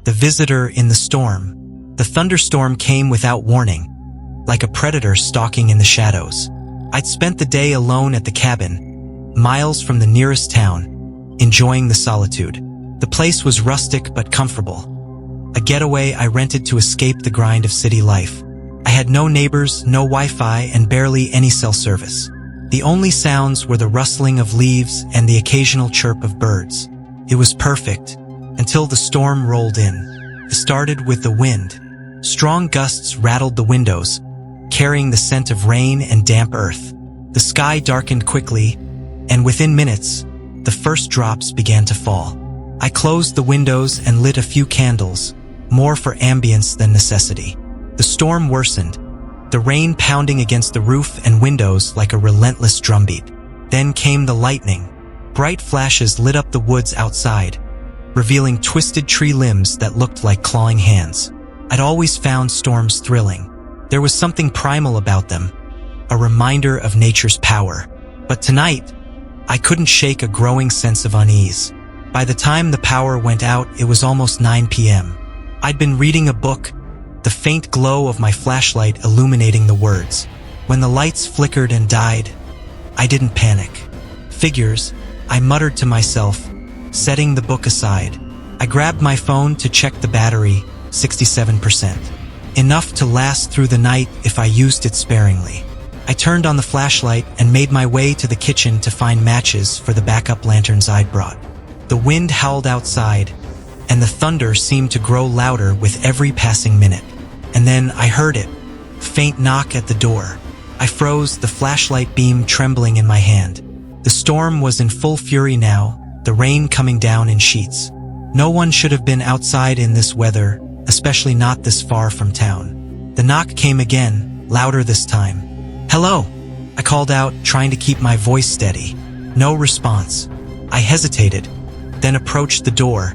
The visitor in the storm. The thunderstorm came without warning, like a predator stalking in the shadows. I'd spent the day alone at the cabin, miles from the nearest town, enjoying the solitude. The place was rustic but comfortable, a getaway I rented to escape the grind of city life. I had no neighbors, no Wi-Fi, and barely any cell service. The only sounds were the rustling of leaves and the occasional chirp of birds. It was perfect, until the storm rolled in. It started with the wind. Strong gusts rattled the windows, carrying the scent of rain and damp earth. The sky darkened quickly, and within minutes, the first drops began to fall. I closed the windows and lit a few candles, more for ambience than necessity. The storm worsened, the rain pounding against the roof and windows like a relentless drumbeat. Then came the lightning. Bright flashes lit up the woods outside, revealing twisted tree limbs that looked like clawing hands. I'd always found storms thrilling. There was something primal about them, a reminder of nature's power. But tonight, I couldn't shake a growing sense of unease. By the time the power went out, it was almost 9 p.m. I'd been reading a book, the faint glow of my flashlight illuminating the words. When the lights flickered and died, I didn't panic. Figures, I muttered to myself, setting the book aside. I grabbed my phone to check the battery, 67%. Enough to last through the night if I used it sparingly. I turned on the flashlight and made my way to the kitchen to find matches for the backup lanterns I'd brought. The wind howled outside, and the thunder seemed to grow louder with every passing minute. And then I heard it, faint knock at the door. I froze, the flashlight beam trembling in my hand. The storm was in full fury now, the rain coming down in sheets. No one should have been outside in this weather, especially not this far from town. The knock came again, louder this time. "Hello," I called out, trying to keep my voice steady. No response. I hesitated, then approached the door,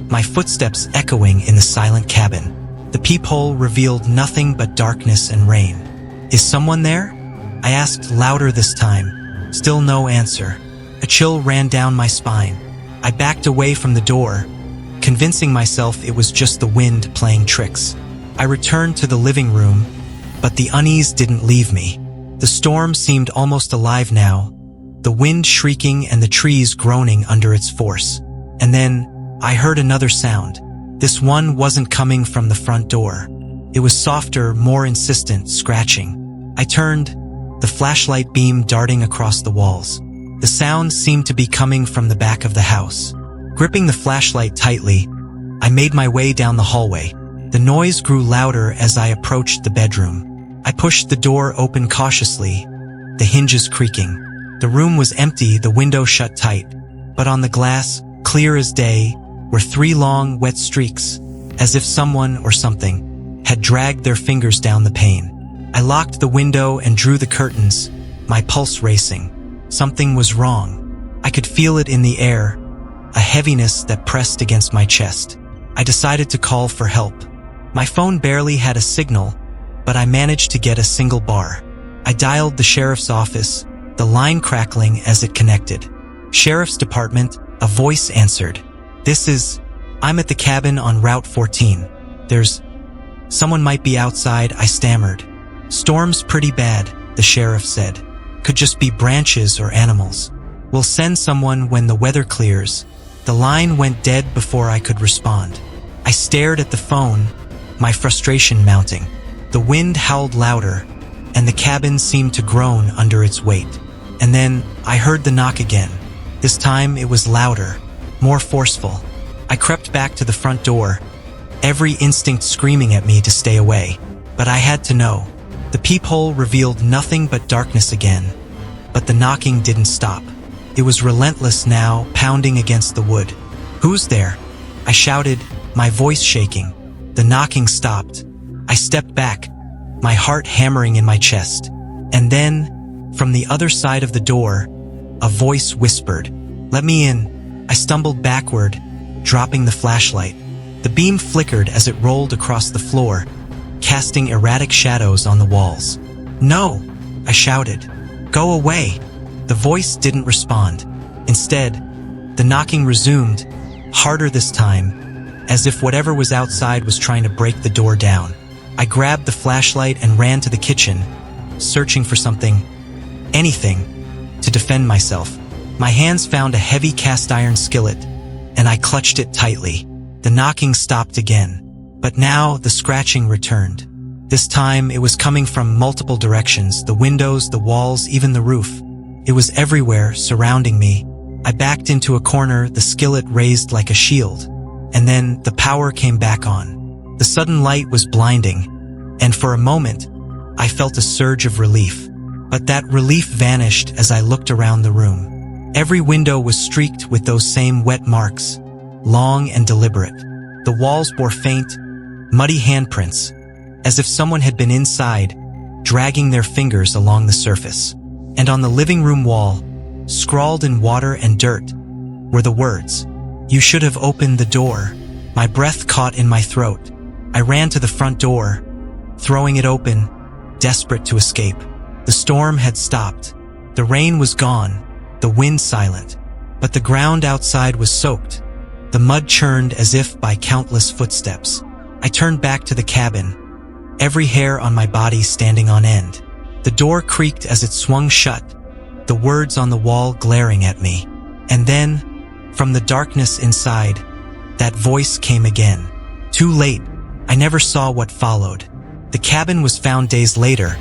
my footsteps echoing in the silent cabin. The peephole revealed nothing but darkness and rain. "Is someone there?" I asked louder this time. Still no answer. A chill ran down my spine. I backed away from the door, convincing myself it was just the wind playing tricks. I returned to the living room, but the unease didn't leave me. The storm seemed almost alive now, the wind shrieking and the trees groaning under its force. And then, I heard another sound. This one wasn't coming from the front door. It was softer, more insistent, scratching. I turned, the flashlight beam darting across the walls. The sound seemed to be coming from the back of the house. Gripping the flashlight tightly, I made my way down the hallway. The noise grew louder as I approached the bedroom. I pushed the door open cautiously, the hinges creaking. The room was empty, the window shut tight, but on the glass, clear as day, were 3 long, wet streaks, as if someone or something had dragged their fingers down the pane. I locked the window and drew the curtains, my pulse racing. Something was wrong. I could feel it in the air, a heaviness that pressed against my chest. I decided to call for help. My phone barely had a signal, but I managed to get a single bar. I dialed the sheriff's office, the line crackling as it connected. "Sheriff's Department," a voice answered. I'm at the cabin on Route 14. Someone might be outside," I stammered. "Storm's pretty bad," the sheriff said. "Could just be branches or animals. We'll send someone when the weather clears." The line went dead before I could respond. I stared at the phone, my frustration mounting. The wind howled louder, and the cabin seemed to groan under its weight. And then I heard the knock again. This time it was louder, more forceful. I crept back to the front door, every instinct screaming at me to stay away. But I had to know. The peephole revealed nothing but darkness again, but the knocking didn't stop. It was relentless now, pounding against the wood. "Who's there?" I shouted, my voice shaking. The knocking stopped. I stepped back, my heart hammering in my chest. And then, from the other side of the door, a voice whispered, "Let me in." I stumbled backward, dropping the flashlight. The beam flickered as it rolled across the floor, casting erratic shadows on the walls. "No!" I shouted. "Go away!" The voice didn't respond. Instead, the knocking resumed, harder this time, as if whatever was outside was trying to break the door down. I grabbed the flashlight and ran to the kitchen, searching for something, anything, to defend myself. My hands found a heavy cast iron skillet, and I clutched it tightly. The knocking stopped again, but now the scratching returned. This time it was coming from multiple directions, the windows, the walls, even the roof. It was everywhere, surrounding me. I backed into a corner, the skillet raised like a shield, and then the power came back on. The sudden light was blinding, and for a moment, I felt a surge of relief. But that relief vanished as I looked around the room. Every window was streaked with those same wet marks, long and deliberate. The walls bore faint, muddy handprints, as if someone had been inside, dragging their fingers along the surface. And on the living room wall, scrawled in water and dirt, were the words, "You should have opened the door." My breath caught in my throat. I ran to the front door, throwing it open, desperate to escape. The storm had stopped. The rain was gone, the wind silent, but the ground outside was soaked. The mud churned as if by countless footsteps. I turned back to the cabin, every hair on my body standing on end. The door creaked as it swung shut, the words on the wall glaring at me. And then, from the darkness inside, that voice came again. Too late, I never saw what followed. The cabin was found days later,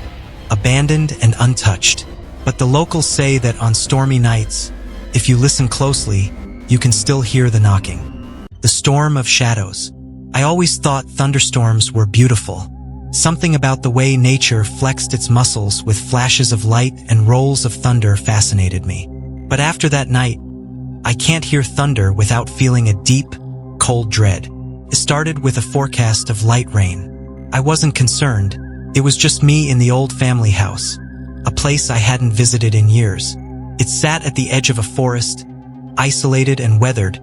abandoned and untouched. But the locals say that on stormy nights, if you listen closely, you can still hear the knocking. The storm of shadows. I always thought thunderstorms were beautiful. Something about the way nature flexed its muscles with flashes of light and rolls of thunder fascinated me. But after that night, I can't hear thunder without feeling a deep, cold dread. It started with a forecast of light rain. I wasn't concerned. It was just me in the old family house, a place I hadn't visited in years. It sat at the edge of a forest, isolated and weathered,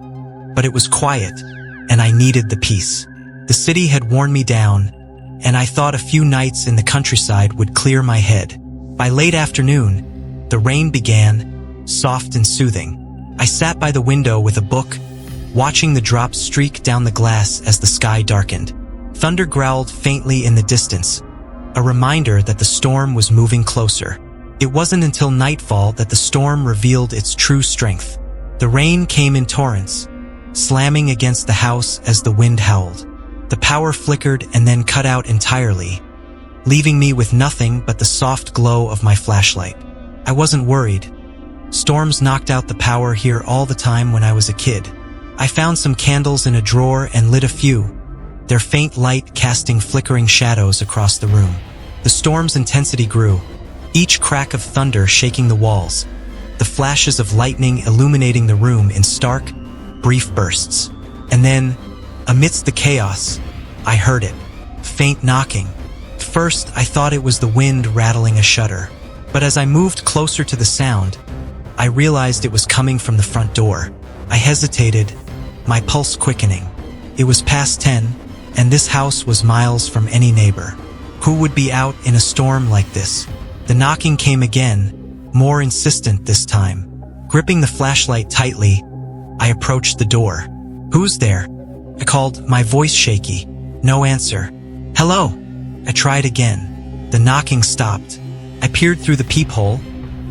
but it was quiet, and I needed the peace. The city had worn me down, and I thought a few nights in the countryside would clear my head. By late afternoon, the rain began, soft and soothing. I sat by the window with a book, watching the drops streak down the glass as the sky darkened. Thunder growled faintly in the distance, a reminder that the storm was moving closer. It wasn't until nightfall that the storm revealed its true strength. The rain came in torrents, slamming against the house as the wind howled. The power flickered and then cut out entirely, leaving me with nothing but the soft glow of my flashlight. I wasn't worried. Storms knocked out the power here all the time when I was a kid. I found some candles in a drawer and lit a few, their faint light casting flickering shadows across the room. The storm's intensity grew, each crack of thunder shaking the walls, the flashes of lightning illuminating the room in stark, brief bursts. And then, amidst the chaos, I heard it, faint knocking. First, I thought it was the wind rattling a shutter, but as I moved closer to the sound, I realized it was coming from the front door. I hesitated, my pulse quickening. It was past 10, and this house was miles from any neighbor. Who would be out in a storm like this? The knocking came again, more insistent this time. Gripping the flashlight tightly, I approached the door. "Who's there?" I called, my voice shaky. No answer. "Hello?" I tried again. The knocking stopped. I peered through the peephole,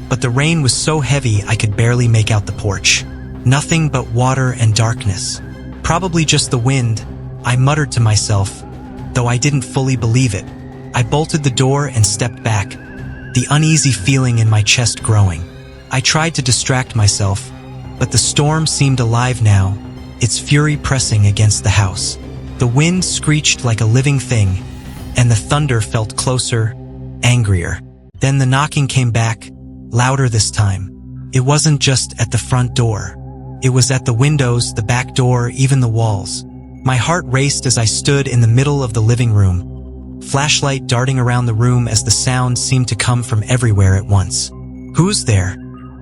but the rain was so heavy I could barely make out the porch. Nothing but water and darkness. Probably just the wind, I muttered to myself, though I didn't fully believe it. I bolted the door and stepped back, the uneasy feeling in my chest growing. I tried to distract myself, but the storm seemed alive now, its fury pressing against the house. The wind screeched like a living thing, and the thunder felt closer, angrier. Then the knocking came back, louder this time. It wasn't just at the front door. It was at the windows, the back door, even the walls. My heart raced as I stood in the middle of the living room, flashlight darting around the room as the sound seemed to come from everywhere at once. "Who's there?"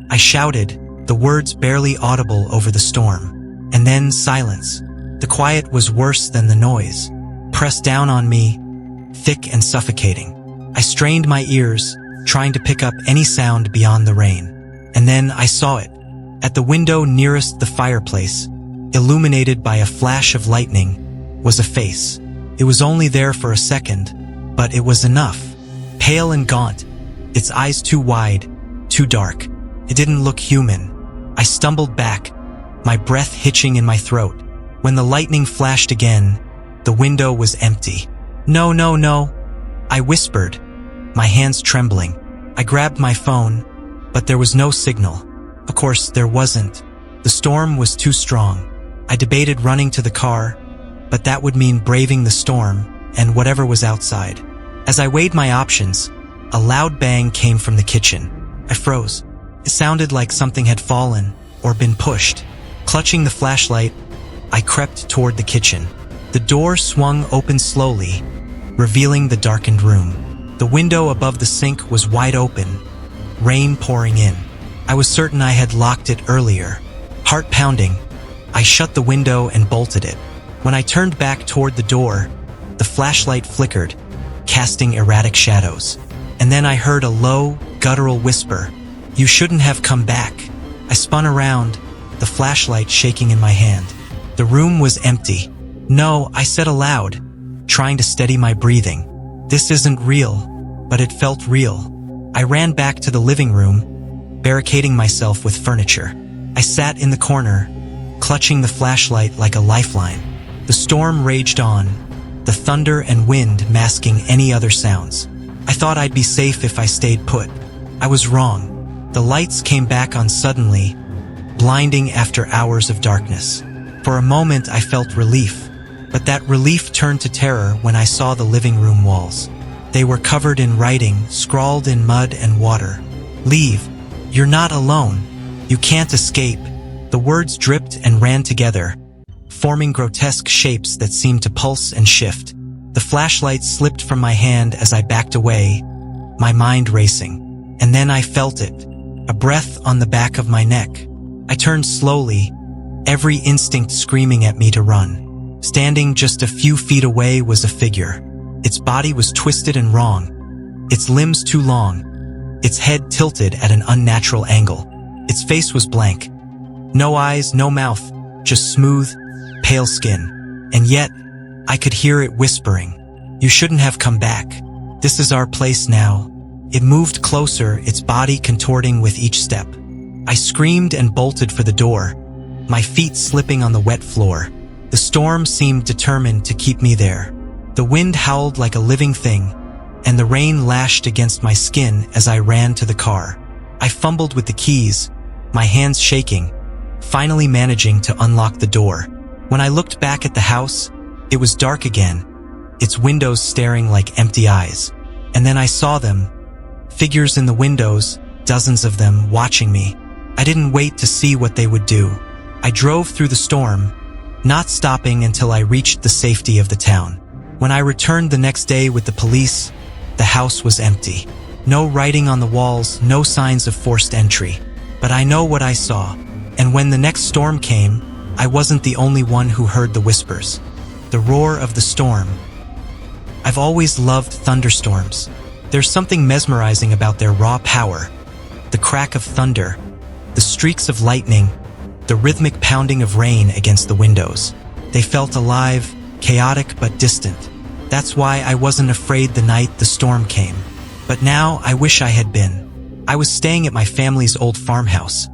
I shouted, the words barely audible over the storm. And then silence. The quiet was worse than the noise, pressed down on me, thick and suffocating. I strained my ears, trying to pick up any sound beyond the rain. And then I saw it. At the window nearest the fireplace, illuminated by a flash of lightning, was a face. It was only there for a second, but it was enough. Pale and gaunt, its eyes too wide, too dark. It didn't look human. I stumbled back, my breath hitching in my throat. When the lightning flashed again, the window was empty. "No, no, no," I whispered, my hands trembling. I grabbed my phone, but there was no signal. Of course, there wasn't. The storm was too strong. I debated running to the car, but that would mean braving the storm and whatever was outside. As I weighed my options, a loud bang came from the kitchen. I froze. It sounded like something had fallen or been pushed. Clutching the flashlight, I crept toward the kitchen. The door swung open slowly, revealing the darkened room. The window above the sink was wide open, rain pouring in. I was certain I had locked it earlier. Heart pounding, I shut the window and bolted it. When I turned back toward the door, the flashlight flickered, casting erratic shadows. And then I heard a low, guttural whisper, "You shouldn't have come back." I spun around, the flashlight shaking in my hand. The room was empty. "No," I said aloud, trying to steady my breathing. "This isn't real," but it felt real. I ran back to the living room, barricading myself with furniture. I sat in the corner, clutching the flashlight like a lifeline. The storm raged on, the thunder and wind masking any other sounds. I thought I'd be safe if I stayed put. I was wrong. The lights came back on suddenly, blinding after hours of darkness. For a moment I felt relief, but that relief turned to terror when I saw the living room walls. They were covered in writing, scrawled in mud and water. "Leave. You're not alone. You can't escape." The words dripped and ran together, forming grotesque shapes that seemed to pulse and shift. The flashlight slipped from my hand as I backed away, my mind racing. And then I felt it, a breath on the back of my neck. I turned slowly, every instinct screaming at me to run. Standing just a few feet away was a figure. Its body was twisted and wrong, its limbs too long, its head tilted at an unnatural angle. Its face was blank. No eyes, no mouth, just smooth, pale skin. And yet, I could hear it whispering, "You shouldn't have come back. This is our place now." It moved closer, its body contorting with each step. I screamed and bolted for the door, my feet slipping on the wet floor. The storm seemed determined to keep me there. The wind howled like a living thing, and the rain lashed against my skin as I ran to the car. I fumbled with the keys, my hands shaking, finally managing to unlock the door. When I looked back at the house, it was dark again, its windows staring like empty eyes. And then I saw them, figures in the windows, dozens of them watching me. I didn't wait to see what they would do. I drove through the storm, not stopping until I reached the safety of the town. When I returned the next day with the police, the house was empty. No writing on the walls, no signs of forced entry. But I know what I saw, and when the next storm came, I wasn't the only one who heard the whispers. The roar of the storm. I've always loved thunderstorms. There's something mesmerizing about their raw power. The crack of thunder, the streaks of lightning, the rhythmic pounding of rain against the windows. They felt alive, chaotic but distant. That's why I wasn't afraid the night the storm came. But now I wish I had been. I was staying at my family's old farmhouse,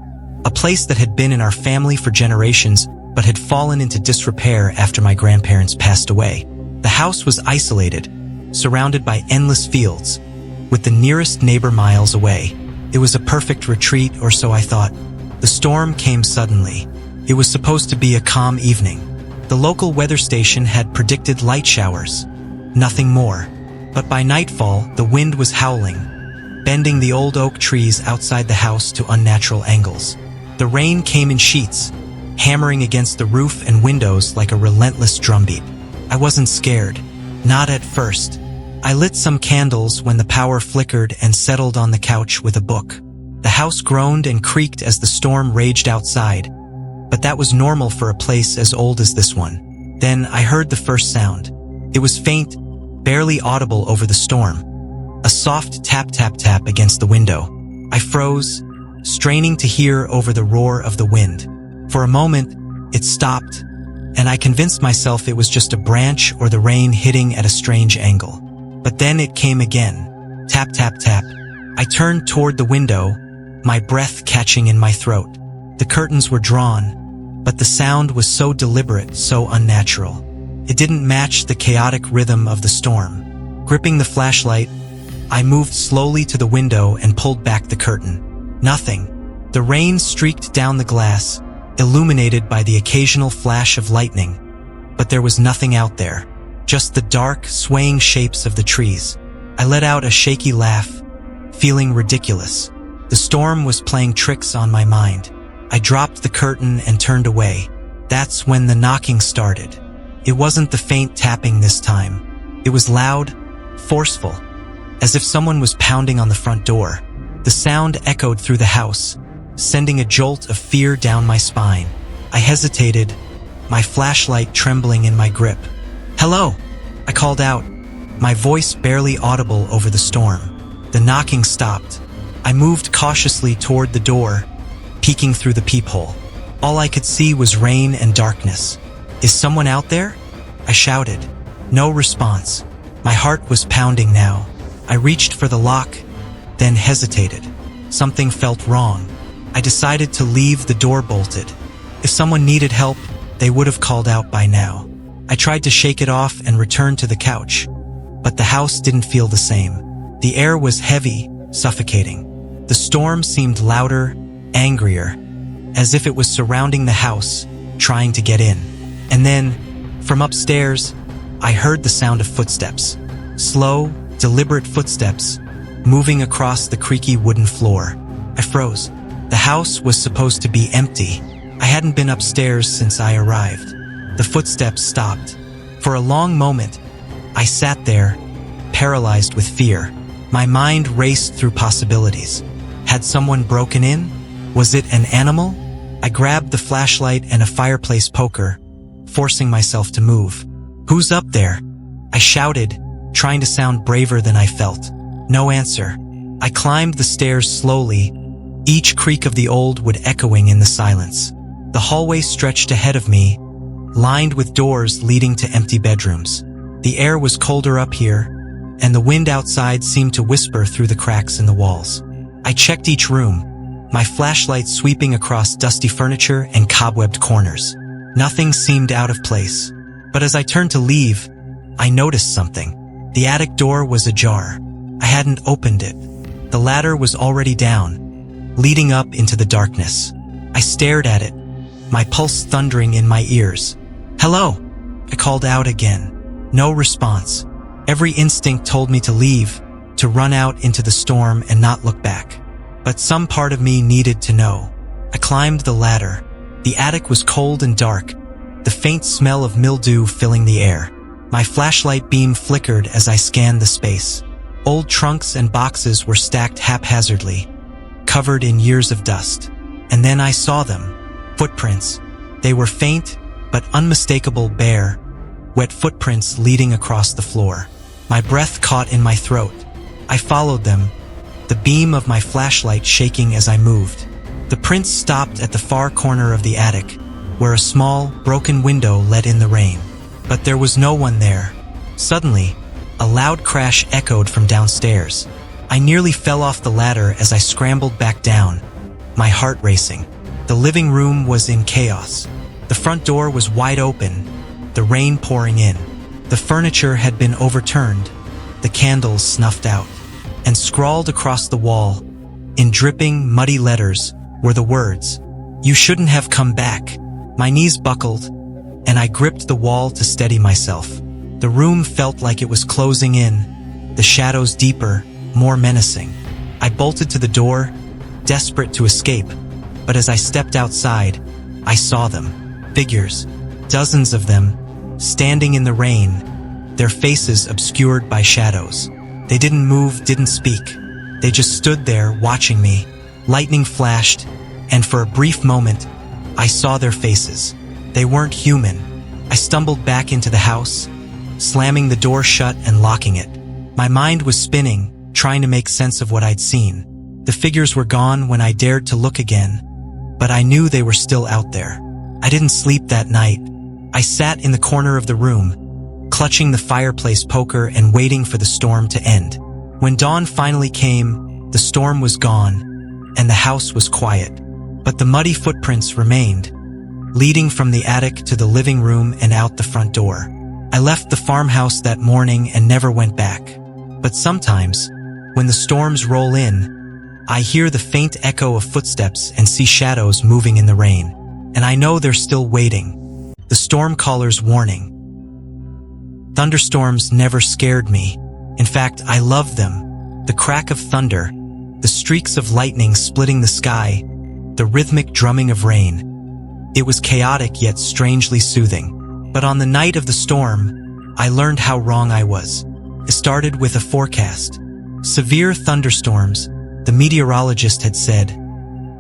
a place that had been in our family for generations but had fallen into disrepair after my grandparents passed away. The house was isolated, surrounded by endless fields, with the nearest neighbor miles away. It was a perfect retreat, or so I thought. The storm came suddenly. It was supposed to be a calm evening. The local weather station had predicted light showers, nothing more. But by nightfall, the wind was howling, bending the old oak trees outside the house to unnatural angles. The rain came in sheets, hammering against the roof and windows like a relentless drumbeat. I wasn't scared, not at first. I lit some candles when the power flickered and settled on the couch with a book. The house groaned and creaked as the storm raged outside, but that was normal for a place as old as this one. Then I heard the first sound. It was faint, barely audible over the storm. A soft tap-tap-tap against the window. I froze, straining to hear over the roar of the wind. For a moment, It stopped, and I convinced myself it was just a branch or the rain hitting at a strange angle. But then it came again. Tap, tap, tap. I turned toward the window, my breath catching in my throat. The curtains were drawn, but the sound was so deliberate, so unnatural. It didn't match the chaotic rhythm of the storm. Gripping the flashlight, I moved slowly to the window and pulled back the curtain. Nothing. The rain streaked down the glass, illuminated by the occasional flash of lightning. But there was nothing out there, just the dark, swaying shapes of the trees. I let out a shaky laugh, feeling ridiculous. The storm was playing tricks on my mind. I dropped the curtain and turned away. That's when the knocking started. It wasn't the faint tapping this time. It was loud, forceful, as if someone was pounding on the front door. The sound echoed through the house, sending a jolt of fear down my spine. I hesitated, my flashlight trembling in my grip. "Hello!" I called out, my voice barely audible over the storm. The knocking stopped. I moved cautiously toward the door, peeking through the peephole. All I could see was rain and darkness. "Is someone out there?" I shouted. No response. My heart was pounding now. I reached for the lock, then hesitated. Something felt wrong. I decided to leave the door bolted. If someone needed help, they would have called out by now. I tried to shake it off and return to the couch, but the house didn't feel the same. The air was heavy, suffocating. The storm seemed louder, angrier, as if it was surrounding the house, trying to get in. And then, from upstairs, I heard the sound of footsteps. Slow, deliberate footsteps, moving across the creaky wooden floor. I froze. The house was supposed to be empty. I hadn't been upstairs since I arrived. The footsteps stopped. For a long moment, I sat there, paralyzed with fear. My mind raced through possibilities. Had someone broken in? Was it an animal? I grabbed the flashlight and a fireplace poker, forcing myself to move. "Who's up there?" I shouted, trying to sound braver than I felt. No answer. I climbed the stairs slowly, each creak of the old wood echoing in the silence. The hallway stretched ahead of me, lined with doors leading to empty bedrooms. The air was colder up here, and the wind outside seemed to whisper through the cracks in the walls. I checked each room, my flashlight sweeping across dusty furniture and cobwebbed corners. Nothing seemed out of place. But as I turned to leave, I noticed something. The attic door was ajar. I hadn't opened it. The ladder was already down, leading up into the darkness. I stared at it, my pulse thundering in my ears. "Hello!" I called out again. No response. Every instinct told me to leave, to run out into the storm and not look back. But some part of me needed to know. I climbed the ladder. The attic was cold and dark, the faint smell of mildew filling the air. My flashlight beam flickered as I scanned the space. Old trunks and boxes were stacked haphazardly, covered in years of dust. And then I saw them. Footprints. They were faint, but unmistakable, bare, wet footprints leading across the floor. My breath caught in my throat. I followed them, the beam of my flashlight shaking as I moved. The prints stopped at the far corner of the attic, where a small, broken window let in the rain. But there was no one there. Suddenly, a loud crash echoed from downstairs. I nearly fell off the ladder as I scrambled back down, my heart racing. The living room was in chaos. The front door was wide open, the rain pouring in. The furniture had been overturned, the candles snuffed out. And scrawled across the wall, in dripping, muddy letters, were the words, "You shouldn't have come back." My knees buckled, and I gripped the wall to steady myself. The room felt like it was closing in, the shadows deeper, more menacing. I bolted to the door, desperate to escape, but as I stepped outside, I saw them. Figures, dozens of them, standing in the rain, their faces obscured by shadows. They didn't move, didn't speak. They just stood there watching me. Lightning flashed, and for a brief moment, I saw their faces. They weren't human. I stumbled back into the house, slamming the door shut and locking it. My mind was spinning, trying to make sense of what I'd seen. The figures were gone when I dared to look again, but I knew they were still out there. I didn't sleep that night. I sat in the corner of the room, clutching the fireplace poker and waiting for the storm to end. When dawn finally came, the storm was gone, and the house was quiet. But the muddy footprints remained, leading from the attic to the living room and out the front door. I left the farmhouse that morning and never went back. But sometimes, when the storms roll in, I hear the faint echo of footsteps and see shadows moving in the rain. And I know they're still waiting. The storm caller's warning. Thunderstorms never scared me. In fact, I loved them. The crack of thunder, the streaks of lightning splitting the sky, the rhythmic drumming of rain. It was chaotic yet strangely soothing. But on the night of the storm, I learned how wrong I was. It started with a forecast. Severe thunderstorms, the meteorologist had said.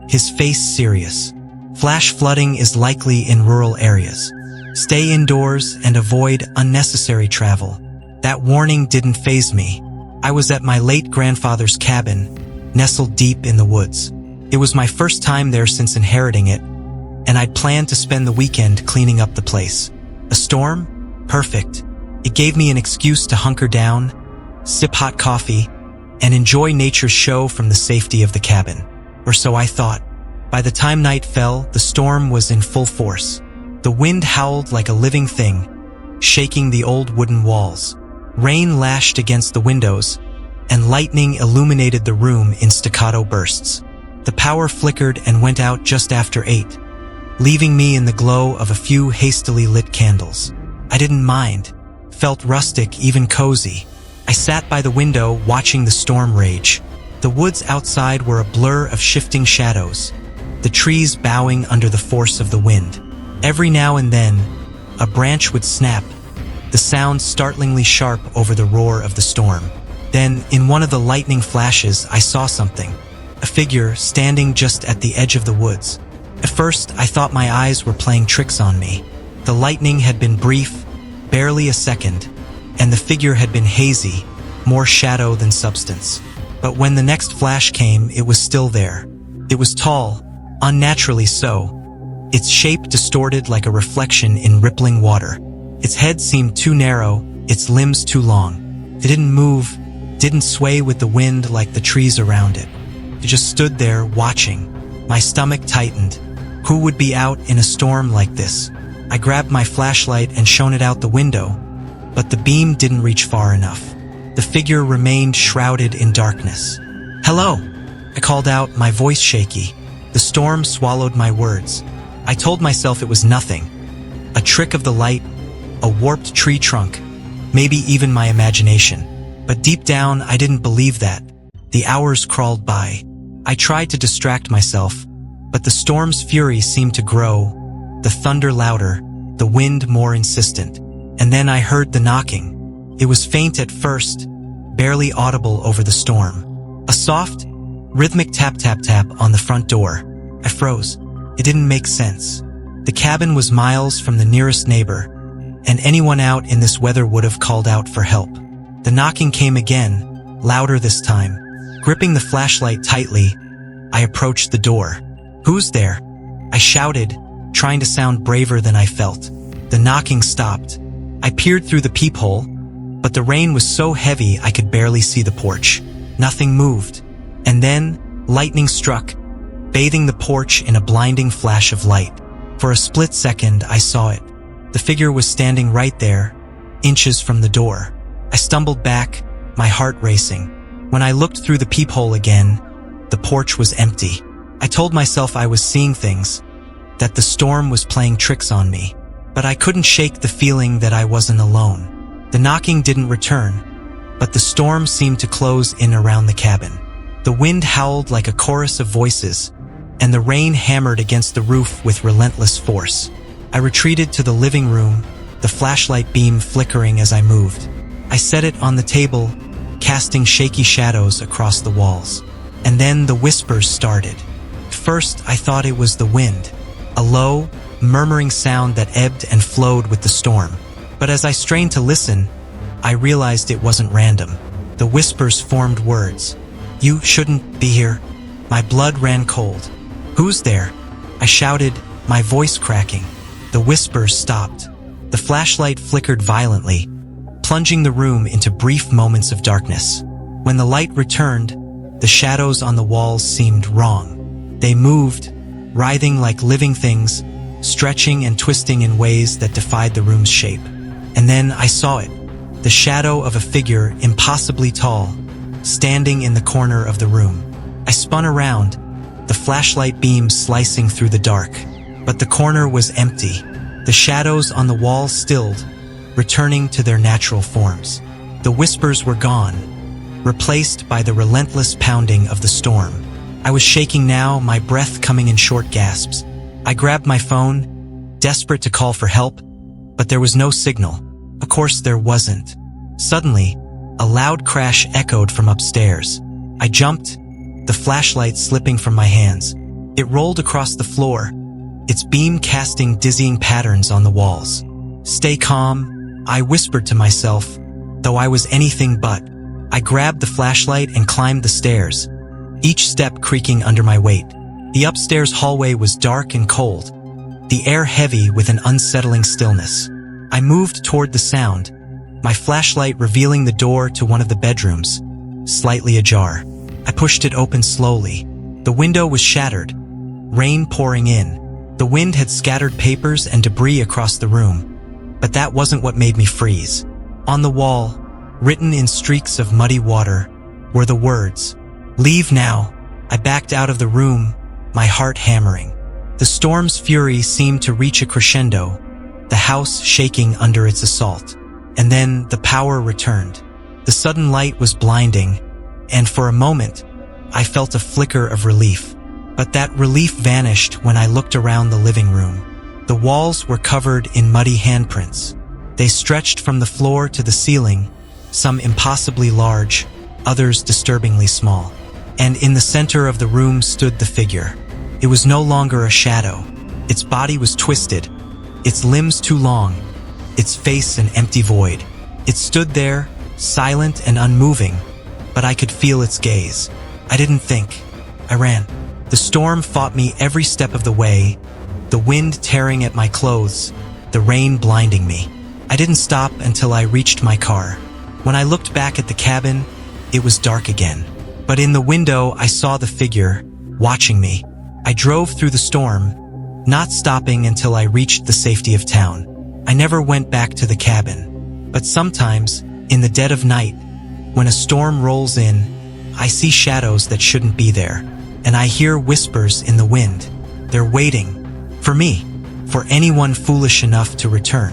His face serious. Flash flooding is likely in rural areas. Stay indoors and avoid unnecessary travel. That warning didn't faze me. I was at my late grandfather's cabin, nestled deep in the woods. It was my first time there since inheriting it, and I'd planned to spend the weekend cleaning up the place. A storm? Perfect. It gave me an excuse to hunker down, sip hot coffee, and enjoy nature's show from the safety of the cabin. Or so I thought. By the time night fell, the storm was in full force. The wind howled like a living thing, shaking the old wooden walls. Rain lashed against the windows, and lightning illuminated the room in staccato bursts. The power flickered and went out just after 8, leaving me in the glow of a few hastily lit candles. I didn't mind, felt rustic, even cozy. I sat by the window watching the storm rage. The woods outside were a blur of shifting shadows, the trees bowing under the force of the wind. Every now and then, a branch would snap, the sound startlingly sharp over the roar of the storm. Then, in one of the lightning flashes, I saw something. A figure standing just at the edge of the woods. At first, I thought my eyes were playing tricks on me. The lightning had been brief, barely a second, and the figure had been hazy, more shadow than substance. But when the next flash came, it was still there. It was tall, unnaturally so, its shape distorted like a reflection in rippling water. Its head seemed too narrow, its limbs too long. It didn't move, didn't sway with the wind like the trees around it. It just stood there, watching. My stomach tightened. Who would be out in a storm like this? I grabbed my flashlight and shone it out the window, but the beam didn't reach far enough. The figure remained shrouded in darkness. "Hello!" I called out, my voice shaky. The storm swallowed my words. I told myself it was nothing. A trick of the light, a warped tree trunk, maybe even my imagination. But deep down, I didn't believe that. The hours crawled by. I tried to distract myself, but the storm's fury seemed to grow, the thunder louder, the wind more insistent. And then I heard the knocking. It was faint at first, barely audible over the storm. A soft, rhythmic tap-tap-tap on the front door. I froze. It didn't make sense. The cabin was miles from the nearest neighbor, and anyone out in this weather would have called out for help. The knocking came again, louder this time. Gripping the flashlight tightly, I approached the door. "Who's there?" I shouted, trying to sound braver than I felt. The knocking stopped. I peered through the peephole, but the rain was so heavy I could barely see the porch. Nothing moved. And then, lightning struck, bathing the porch in a blinding flash of light. For a split second, I saw it. The figure was standing right there, inches from the door. I stumbled back, my heart racing. When I looked through the peephole again, the porch was empty. I told myself I was seeing things, that the storm was playing tricks on me. But I couldn't shake the feeling that I wasn't alone. The knocking didn't return, but the storm seemed to close in around the cabin. The wind howled like a chorus of voices, and the rain hammered against the roof with relentless force. I retreated to the living room, the flashlight beam flickering as I moved. I set it on the table, casting shaky shadows across the walls. And then the whispers started. First, I thought it was the wind, a low, murmuring sound that ebbed and flowed with the storm. But as I strained to listen, I realized it wasn't random. The whispers formed words. "You shouldn't be here." My blood ran cold. "Who's there?" I shouted, my voice cracking. The whispers stopped. The flashlight flickered violently, plunging the room into brief moments of darkness. When the light returned, the shadows on the walls seemed wrong. They moved, writhing like living things, stretching and twisting in ways that defied the room's shape. And then I saw it, the shadow of a figure impossibly tall, standing in the corner of the room. I spun around, the flashlight beam slicing through the dark. But the corner was empty. The shadows on the wall stilled, returning to their natural forms. The whispers were gone, replaced by the relentless pounding of the storm. I was shaking now, my breath coming in short gasps. I grabbed my phone, desperate to call for help, but there was no signal. Of course there wasn't. Suddenly, a loud crash echoed from upstairs. I jumped, the flashlight slipping from my hands. It rolled across the floor, its beam casting dizzying patterns on the walls. "Stay calm," I whispered to myself, though I was anything but. I grabbed the flashlight and climbed the stairs, each step creaking under my weight. The upstairs hallway was dark and cold, the air heavy with an unsettling stillness. I moved toward the sound, my flashlight revealing the door to one of the bedrooms, slightly ajar. I pushed it open slowly. The window was shattered, rain pouring in. The wind had scattered papers and debris across the room, but that wasn't what made me freeze. On the wall, written in streaks of muddy water, were the words, "Leave now." I backed out of the room, my heart hammering. The storm's fury seemed to reach a crescendo, the house shaking under its assault. And then the power returned. The sudden light was blinding, and for a moment, I felt a flicker of relief. But that relief vanished when I looked around the living room. The walls were covered in muddy handprints. They stretched from the floor to the ceiling, some impossibly large, others disturbingly small. And in the center of the room stood the figure. It was no longer a shadow. Its body was twisted, its limbs too long, its face an empty void. It stood there, silent and unmoving, but I could feel its gaze. I didn't think. I ran. The storm fought me every step of the way, the wind tearing at my clothes, the rain blinding me. I didn't stop until I reached my car. When I looked back at the cabin, it was dark again. But in the window, I saw the figure, watching me. I drove through the storm, not stopping until I reached the safety of town. I never went back to the cabin. But sometimes, in the dead of night, when a storm rolls in, I see shadows that shouldn't be there. And I hear whispers in the wind. They're waiting. For me. For anyone foolish enough to return.